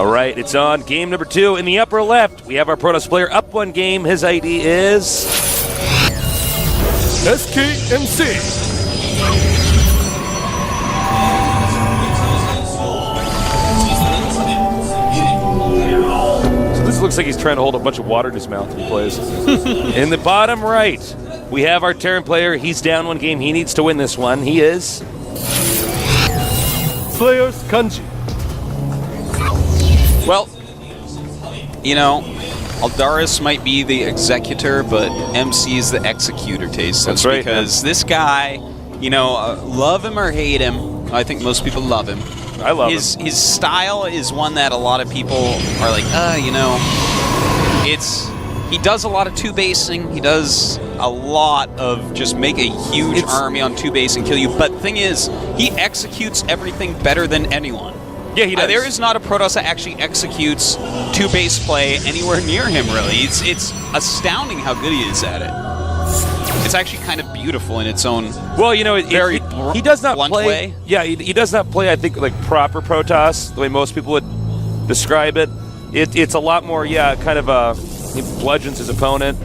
All right, it's on. Game number 2 in the upper left. We have our Protoss player up 1 game. His ID is SKMC. So this looks like he's trying to hold a bunch of water in his mouth when he plays. In the bottom right, we have our Terran player. He's down 1 game. He needs to win this one. He is Slayer's GanZI. Well, you know, Aldaris might be the executor, but MC is the executor, Tasteless. That's right, because this guy, you know, love him or hate him, I think most people love him. I love him. His style is one that a lot of people are like, you know, he does a lot of two-basing. He does a lot of just make a huge army on two-base and kill you. But the thing is, he executes everything better than anyone. Yeah, he does. There is not a Protoss that actually executes two-base play anywhere near him, really. It's astounding how good he is at it. It's actually kind of beautiful in its own he does not blunt play, way. Yeah, he does not play, I think, like proper Protoss, the way most people would describe it. It's a lot more, kind of he bludgeons his opponent.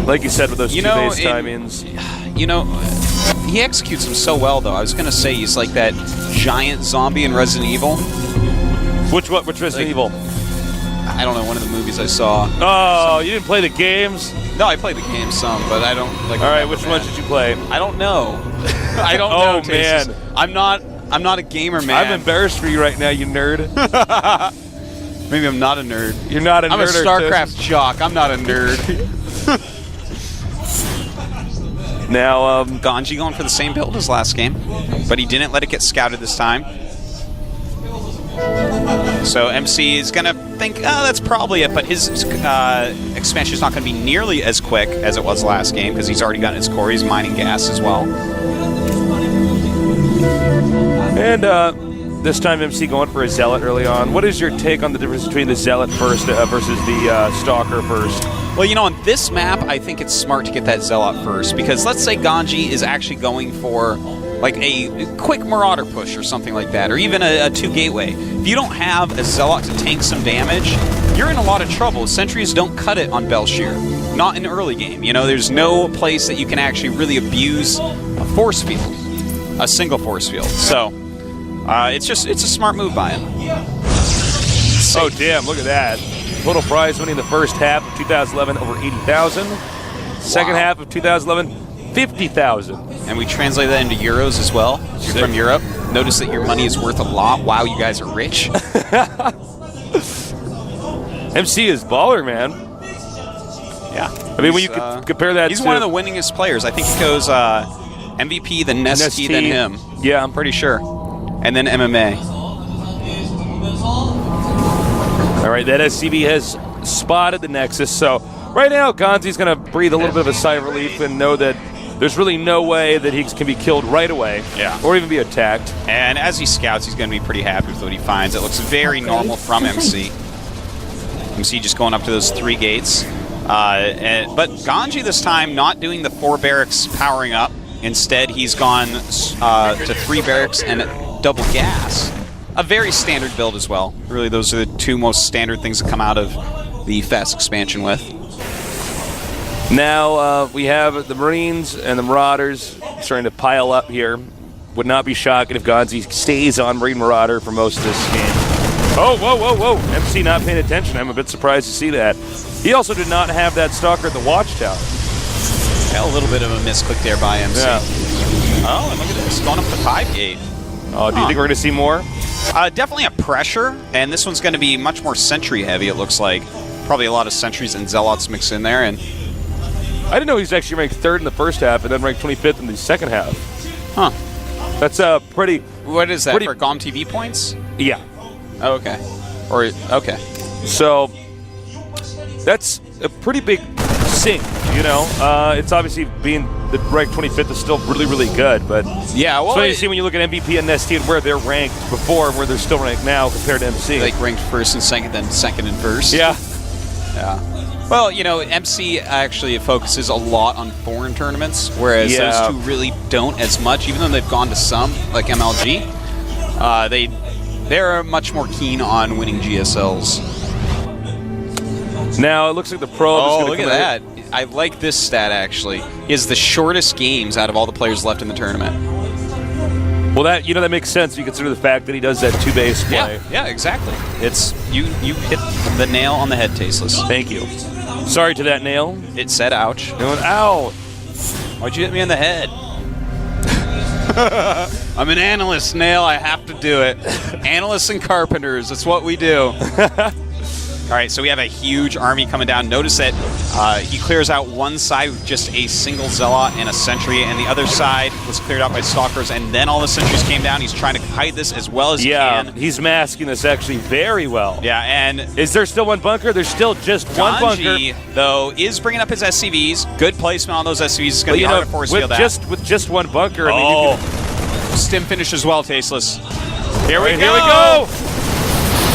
Like you said, with those two-base timings. You know, he executes them so well, though. I was going to say he's like that giant zombie in Resident Evil. Which Resident Evil? I don't know, one of the movies I saw. Oh, you didn't play the games? No, I played the game some, but I don't like. All right, which ones did you play? I don't know. I don't know. Oh man, I'm not a gamer, man. I'm embarrassed for you right now, you nerd. Maybe I'm not a nerd. You're not a nerd. I'm a StarCraft jock. I'm not a nerd. Now, GanZI going for the same build as last game, but he didn't let it get scouted this time. So MC is going to think, that's probably it, but his expansion is not going to be nearly as quick as it was last game because he's already gotten his core. He's mining gas as well. And this time MC going for a Zealot early on. What is your take on the difference between the Zealot first versus the Stalker first? Well, you know, on this map, I think it's smart to get that Zealot first because let's say GanZI is actually going for like a quick Marauder push or something like that, or even a 2-gateway. If you don't have a Zealot to tank some damage, you're in a lot of trouble. Sentries don't cut it on Belshir. Not in early game. You know, there's no place that you can actually really abuse a force field, a single force field. So, it's a smart move by him. Oh, damn, look at that. Total prize winning the first half of 2011 over 80,000. Second half of 2011, 50,000. And we translate that into euros as well. You're from Europe. Notice that your money is worth a lot. Wow, you guys are rich. MC is baller, man. Yeah. I mean, when you compare that he's to... one of the winningest players. I think he goes MVP, then Nesty, then him. Yeah. I'm pretty sure. And then MMA. All right, that SCB has spotted the Nexus. So right now, GanZI's going to breathe a little bit of a sigh of relief and know that there's really no way that he can be killed right away, or even be attacked. And as he scouts, he's going to be pretty happy with what he finds. It looks very normal from MC. MC just going up to those 3 gates. But GanZI this time not doing the 4 barracks powering up. Instead, he's gone to 3 barracks and double gas. A very standard build as well. Really, those are the 2 most standard things that come out of the FES expansion with. Now, we have the Marines and the Marauders starting to pile up here. Would not be shocking if GanZI stays on Marine Marauder for most of this game. Oh, whoa, whoa, whoa. MC not paying attention. I'm a bit surprised to see that. He also did not have that Stalker at the Watchtower. Yeah, a little bit of a misclick there by MC. Yeah. Oh, and look at this. Going up to 5 gate. Oh, do you think we're going to see more? Definitely a pressure, and this one's going to be much more sentry heavy, it looks like. Probably a lot of sentries and zealots mixed in there. And I didn't know he was actually ranked 3rd in the first half and then ranked 25th in the second half. Huh. That's pretty... What is that, for GOMTV points? Yeah. Oh, okay. Or, okay. So, that's a pretty big sink, you know? It's obviously being the rank 25th is still really, really good, but yeah, well, so you see when you look at MVP and Nesty and where they're ranked before and where they're still ranked now compared to MC. Like ranked 1st and 2nd, then 2nd and 1st. Yeah. Yeah. Well, you know, MC actually focuses a lot on foreign tournaments, whereas those 2 really don't as much, even though they've gone to some, like MLG. they're much more keen on winning GSLs. Now it looks like the probe is going to look at that. I like this stat, actually. He has the shortest games out of all the players left in the tournament. Well, that makes sense. You consider the fact that he does that 2-base play. Yeah, exactly. It's you hit the nail on the head, Tasteless. Thank you. Sorry to that nail. It said ouch. It went, ow. Why'd you hit me in the head? I'm an analyst, Nail. I have to do it. Analysts and carpenters. That's what we do. All right, so we have a huge army coming down. Notice that he clears out one side with just a single Zealot and a Sentry, and the other side was cleared out by Stalkers, and then all the Sentries came down. He's trying to hide this as well as he can. He's masking this actually very well. Yeah, and... Is there still one bunker? There's still just one bunker. GanZI, though, is bringing up his SCVs. Good placement on those SCVs. It's going to be hard to force field that. With just one bunker, I mean, you can... Stim finish as well, Tasteless. Here we go! Here we go!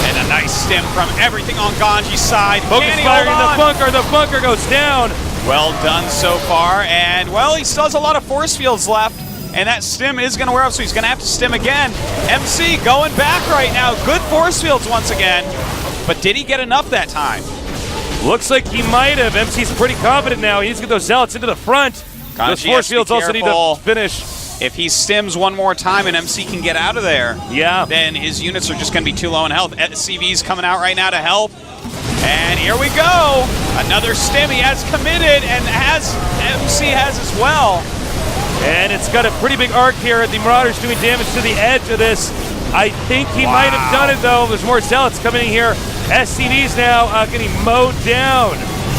And a nice stim from everything on GanZi's side. Focus firing in the bunker. The bunker goes down. Well done so far. And, well, he still has a lot of force fields left. And that stim is going to wear off, so he's going to have to stim again. MC going back right now. Good force fields once again. But did he get enough that time? Looks like he might have. MC's pretty confident now. He needs to get those Zealots into the front. GanZi those force fields also need to finish. If he stims one more time and MC can get out of there, then his units are just going to be too low in health. CV's coming out right now to help. And here we go. Another stim. He has committed, and MC has as well. And it's got a pretty big arc here. The Marauders doing damage to the edge of this. I think he might have done it, though. There's more Zealots coming in here. SCV's now getting mowed down.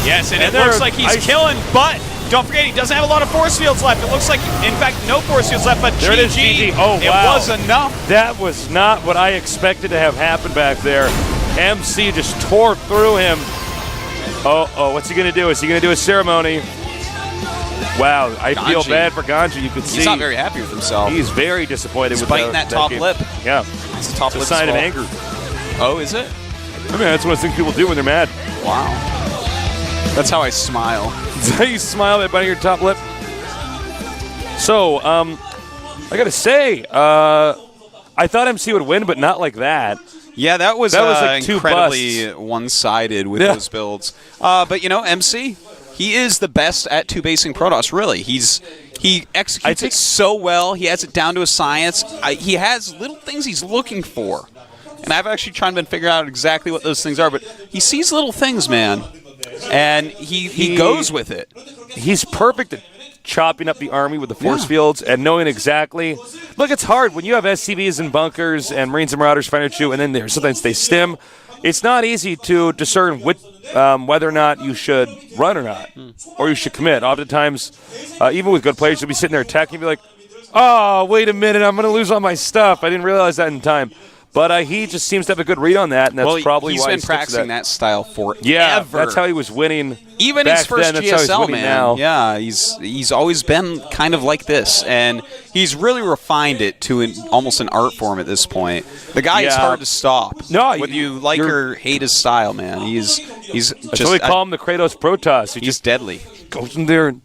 Yes, and it looks like he's killing, but... Don't forget, he doesn't have a lot of force fields left. It looks like, in fact, no force fields left, but there it is, GG. Oh, it was enough. That was not what I expected to have happen back there. MC just tore through him. What's he going to do? Is he going to do a ceremony? Wow, I feel bad for GanZi. You could see. He's not very happy with himself. He's very disappointed with biting that top lip. Yeah. It's a top lip sign of anger. Oh, is it? I mean, that's one of the things people do when they're mad. Wow. That's how I smile. Is that how you smile by biting your top lip? So, I gotta say, I thought MC would win, but not like that. Yeah, that was like incredibly one-sided with those builds. But, you know, MC, he is the best at two-basing Protoss, really. He executes it so well. He has it down to a science. He has little things he's looking for. And I've actually tried to figure out exactly what those things are, but he sees little things, man. And he goes with it. He's perfect at chopping up the army with the force fields and knowing exactly. Look, it's hard when you have SCVs and bunkers and Marines and Marauders fighting at you, and then sometimes they stim. It's not easy to discern whether or not you should run or not, or you should commit. Oftentimes, even with good players, you'll be sitting there attacking and be like, oh, wait a minute, I'm going to lose all my stuff. I didn't realize that in time. But he just seems to have a good read on that, and that's probably why he's been practicing that style forever. Yeah, that's how he was winning. Even back his first then, GSL, man. Now. Yeah, he's always been kind of like this, and he's really refined it to almost an art form at this point. The guy is hard to stop. No, whether you like or hate his style, man, he's just. That's why we call him the Kratos Protoss. He's deadly. Goes in there and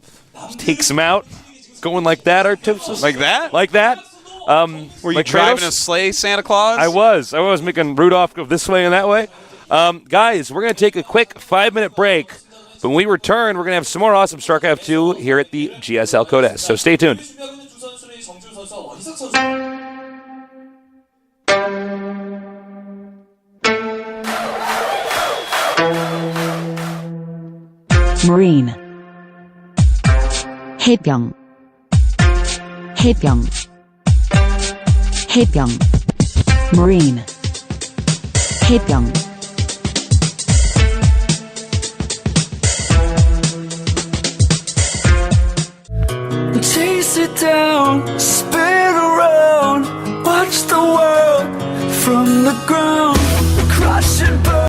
takes him out, going like that, Artipsis. Like that? Like that. Were you driving a sleigh, Santa Claus? I was making Rudolph go this way and that way. Guys, we're going to take a quick 5-minute break. When we return, we're going to have some more awesome StarCraft 2 here at the GSL Code S. So stay tuned. Marine 해병 해병 해병 Marine 해병 Chase it down, spin around, watch the world from the ground.